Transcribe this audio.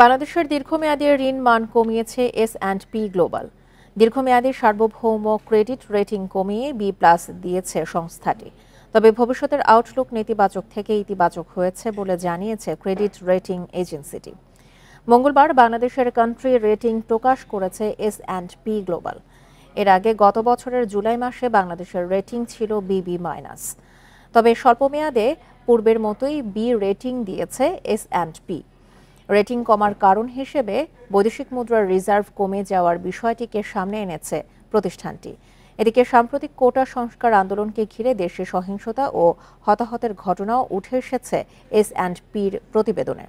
বাংলাদেশের দীর্ঘমেয়াদী ঋণ মান কমিয়েছে S&P গ্লোবাল। দীর্ঘমেয়াদী সার্বভৌম ক্রেডিট রেটিং কমিয়ে B+ দিয়েছে সংস্থাটি। তবে ভবিষ্যতের আউটলুক নেতিবাচক থেকে ইতিবাচক হয়েছে বলে জানিয়েছে ক্রেডিট রেটিং এজেন্সিটি। মঙ্গলবার বাংলাদেশের কান্ট্রি রেটিং প্রকাশ করেছে S&P গ্লোবাল। এর আগে গত বছরের জুলাই মাসে বাংলাদেশের রেটিং ছিল BB-। তবে স্বল্পমেয়াদে পূর্বের মতোই B রেটিং দিয়েছে S&P। রেটিং কমার কারণ হিসেবে বৈদেশিক মুদ্রার রিজার্ভ কমে যাওয়ার বিষয়টিকে সামনে এনেছে প্রতিষ্ঠানটি। এদিকে সাম্প্রতিক কোটা সংস্কার আন্দোলনকে ঘিরে দেশে সহিংসতা ও হতাহতের ঘটনাও উঠে এসেছে S&Pর প্রতিবেদনে।